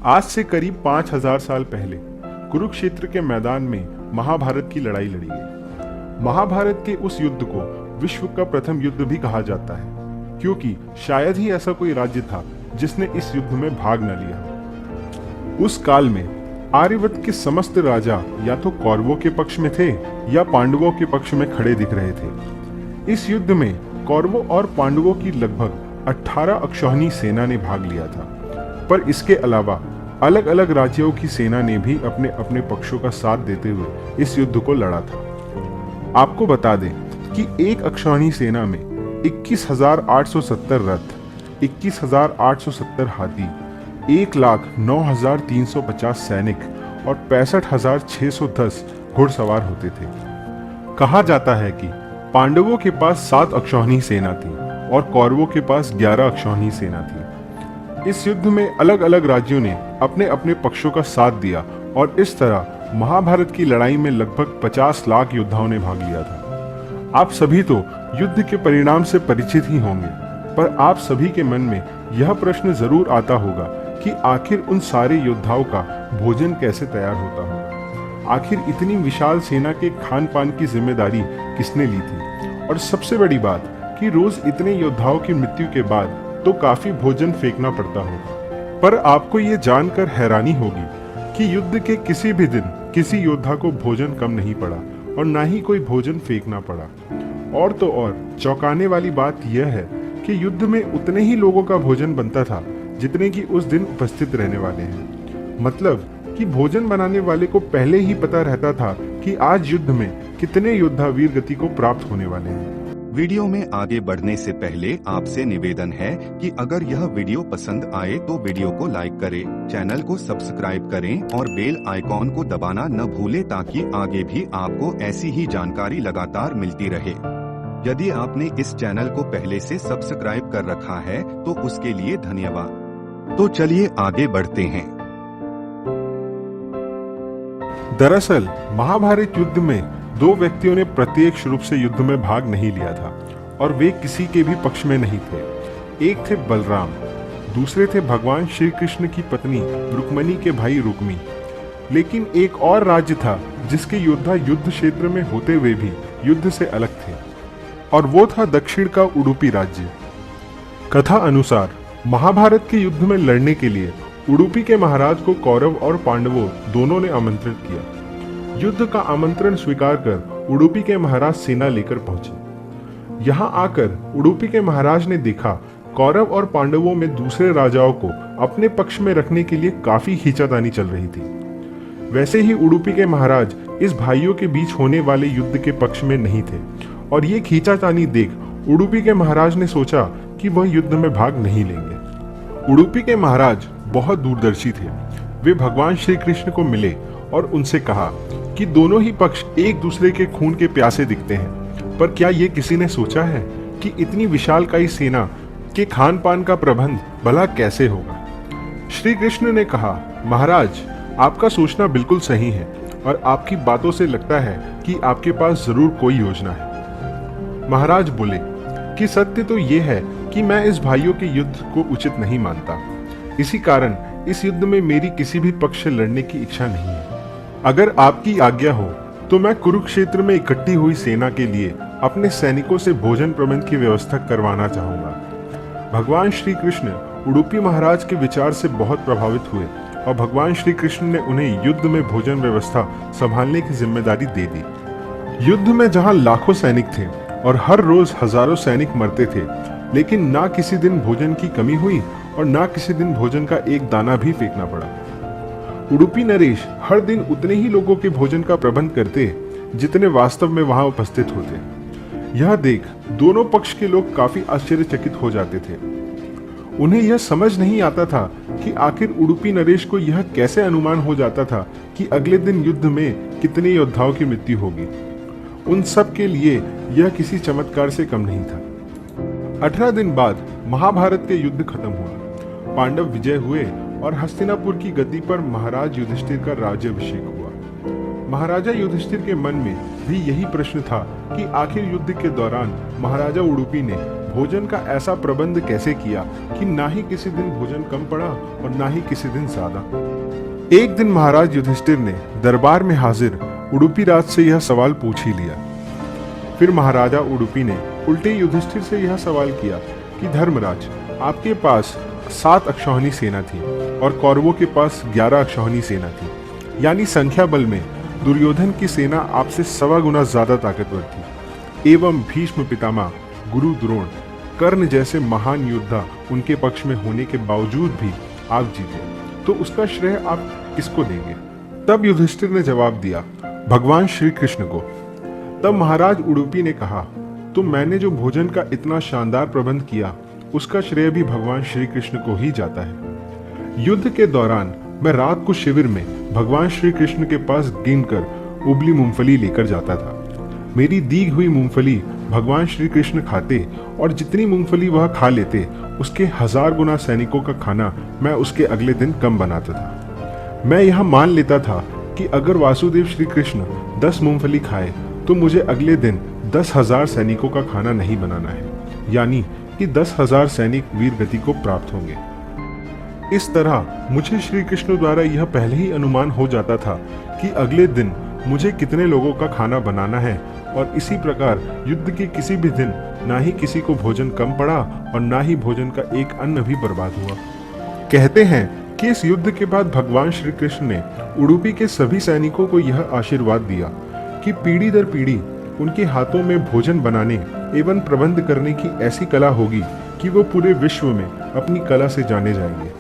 आज से करीब 5000 साल पहले कुरुक्षेत्र के मैदान में महाभारत की लड़ाई लड़ी गई। महाभारत के उस युद्ध को विश्व का प्रथम युद्ध भी कहा जाता है, क्योंकि शायद ही ऐसा कोई राज्य था जिसने इस युद्ध में भाग न लिया। उस काल में आर्यवत के समस्त राजा या तो कौरवों के पक्ष में थे या पांडवों के पक्ष में खड़े दिख रहे थे। इस युद्ध में कौरवों और पांडवों की लगभग 18 अक्षौहिणी सेना ने भाग लिया था, पर इसके अलावा अलग अलग राज्यों की सेना ने भी अपने अपने पक्षों का साथ देते हुए इस युद्ध को लड़ा था। आपको बता दें कि एक अक्षौहिणी सेना में 21,870 रथ, 21,870 हाथी, 1,09,350 सैनिक और 65,610 घुड़सवार होते थे। कहा जाता है कि पांडवों के पास 7 अक्षौहिणी सेना थी और कौरवों के पास 11 अक्षौहिणी सेना थी। इस युद्ध में अलग अलग राज्यों ने अपने अपने पक्षों का साथ दिया और इस तरह महाभारत की लड़ाई में लगभग 50 लाख योद्धाओं ने भाग लिया था। आप सभी तो युद्ध के परिणाम से परिचित ही होंगे, पर आप सभी के मन में यह प्रश्न जरूर आता होगा कि आखिर उन सारे योद्धाओं का भोजन कैसे तैयार होता होगा। आखिर इतनी विशाल सेना के खान पान की जिम्मेदारी किसने ली थी? और सबसे बड़ी बात कि रोज इतने योद्धाओं की मृत्यु के बाद तो काफी भोजन फेंकना पड़ता होगा। पर आपको ये जानकर हैरानी होगी कि युद्ध के किसी भी दिन किसी योद्धा को भोजन कम नहीं पड़ा और ना ही कोई भोजन फेंकना पड़ा। और तो और चौंकाने वाली बात यह है कि युद्ध में उतने ही लोगों का भोजन बनता था जितने की उस दिन उपस्थित रहने वाले हैं। मतलब कि भोजन बनाने वाले को पहले ही पता रहता था कि आज युद्ध में कितने योद्धा वीर गति को प्राप्त होने वाले हैं। वीडियो में आगे बढ़ने से पहले आपसे निवेदन है कि अगर यह वीडियो पसंद आए तो वीडियो को लाइक करें, चैनल को सब्सक्राइब करें और बेल आइकॉन को दबाना न भूलें ताकि आगे भी आपको ऐसी ही जानकारी लगातार मिलती रहे। यदि आपने इस चैनल को पहले से सब्सक्राइब कर रखा है तो उसके लिए धन्यवाद। तो चलिए आगे बढ़ते हैं। दरअसल महाभारत युद्ध में 2 व्यक्तियों ने प्रत्यक्ष रूप से युद्ध में भाग नहीं लिया था और वे किसी के भी पक्ष में नहीं थे। एक थे बलराम, दूसरे थे भगवान श्री कृष्ण की पत्नी रुक्मणी के भाई रुक्मी। लेकिन एक और राज्य था जिसके योद्धा युद्ध क्षेत्र में होते हुए भी युद्ध से अलग थे, और वो था दक्षिण का उडुपी राज्य। कथा अनुसार महाभारत के युद्ध में लड़ने के लिए उडुपी के महाराज को कौरव और पांडवों दोनों ने आमंत्रित किया। युद्ध का आमंत्रण स्वीकार कर उडुपी के महाराज सेना लेकर पहुंचे। यहां आकर उडुपी के महाराज ने देखा कौरव और पांडवों में दूसरे राजाओं को अपने पक्ष में रखने के लिए काफी खींचातानी चल रही थी। वैसे ही उडुपी के महाराज इस भाइयों के बीच होने वाले युद्ध के पक्ष में नहीं थे और ये खींचातानी देख उडुपी के महाराज ने सोचा कि वह युद्ध में भाग नहीं लेंगे। उडुपी के महाराज बहुत दूरदर्शी थे। वे भगवान श्री कृष्ण को मिले और उनसे कहा कि दोनों ही पक्ष एक दूसरे के खून के प्यासे दिखते हैं, पर क्या ये किसी ने सोचा है कि इतनी विशालकाय सेना के खान पान का प्रबंध भला कैसे होगा? श्री कृष्ण ने कहा, महाराज आपका सोचना बिल्कुल सही है और आपकी बातों से लगता है कि आपके पास जरूर कोई योजना है। महाराज बोले कि सत्य तो ये है कि मैं इस भाइयों के युद्ध को उचित नहीं मानता। इसी कारण इस युद्ध में मेरी किसी भी पक्ष से लड़ने की इच्छा नहीं है। अगर आपकी आज्ञा हो तो मैं कुरुक्षेत्र में इकट्ठी हुई सेना के लिए अपने सैनिकों से भोजन प्रबंध की व्यवस्था करवाना चाहूंगा। भगवान श्री कृष्ण उडुपी महाराज के विचार से बहुत प्रभावित हुए और भगवान श्री कृष्ण ने उन्हें युद्ध में भोजन व्यवस्था संभालने की जिम्मेदारी दे दी। युद्ध में जहां लाखों सैनिक थे और हर रोज हजारों सैनिक मरते थे, लेकिन ना किसी दिन भोजन की कमी हुई और ना किसी दिन भोजन का एक दाना भी फेंकना पड़ा। उडुपी नरेश हर दिन उतने ही लोगों के भोजन का प्रबंध करते जितने वास्तव में वहां उपस्थित होते। यह देख दोनों पक्ष के लोग काफी आश्चर्यचकित हो जाते थे। उन्हें यह समझ नहीं आता था कि आखिर उडुपी नरेश को यह कैसे अनुमान हो जाता था कि अगले दिन युद्ध में कितने योद्धाओं की मृत्यु होगी। उन सब के लिए यह किसी चमत्कार से कम नहीं था। 18 दिन बाद महाभारत के युद्ध खत्म हुआ। पांडव विजय हुए और हस्तिनापुर की गद्दी पर महाराज युधिष्ठिर का राज्याभिषेक हुआ। महाराजा युधिष्ठिर के मन में भी यही प्रश्न था कि आखिर युद्ध के दौरान महाराजा उडुपी ने भोजन का ऐसा प्रबंध कैसे किया कि ना ही किसी दिन भोजन कम पड़ा और ना ही किसी दिन ज्यादा। एक दिन महाराज युधिष्ठिर ने दरबार में हाजिर उडुपी राज से यह सवाल पूछ ही लिया। फिर महाराजा उडुपी ने उल्टे युधिष्ठिर से यह सवाल किया कि धर्मराज, आपके पास 7 अक्षौहिणी सेना थी और कौरवों के पास 11 अक्षौहिणी सेना थी, यानी संख्या बल में दुर्योधन की सेना आपसे 1.25 गुना ज्यादा ताकतवर थी। एवं भीष्म पितामह, गुरु द्रोण, कर्ण जैसे महान योद्धा उनके पक्ष में होने के बावजूद भी आप जीते, तो उसका श्रेय आप किसको देंगे? तब युधिष्ठिर ने जवाब दिया, भगवान श्री कृष्ण को। तब महाराज उडुपी ने कहा, तो मैंने जो भोजन का इतना शानदार प्रबंध किया उसका श्रेय भी भगवान श्री कृष्ण को ही जाता है। युद्ध के दौरान मैं रात को शिविर में भगवान श्री कृष्ण के पास गिनकर उबली मूंगफली लेकर जाता था। मेरी दी हुई मूंगफली भगवान श्री कृष्ण खाते और जितनी मूंगफली वह खा लेते उसके 1000 गुना सैनिकों का खाना मैं उसके अगले दिन कम बनाता था। मैं यह मान लेता था कि अगर वासुदेव श्री कृष्ण 10 मूंगफली खाए तो मुझे अगले दिन 10,000 सैनिकों का खाना नहीं बनाना है, यानी कि 10,000 सैनिक वीर गति को प्राप्त होंगे। इस तरह मुझे श्री कृष्ण द्वारा यह पहले ही अनुमान हो जाता था कि अगले दिन मुझे कितने लोगों का खाना बनाना है, और इसी प्रकार युद्ध के किसी भी दिन ना ही किसी को भोजन कम पड़ा और ना ही भोजन का एक अन्न भी बर्बाद हुआ। कहते हैं कि इस युद्ध के बाद भगवान श्री कृष्ण ने उडुपी के सभी सैनिकों को यह आशीर्वाद दिया कि पीढ़ी दर पीढ़ी उनके हाथों में भोजन बनाने एवं प्रबंध करने की ऐसी कला होगी कि वो पूरे विश्व में अपनी कला से जाने जाएंगे।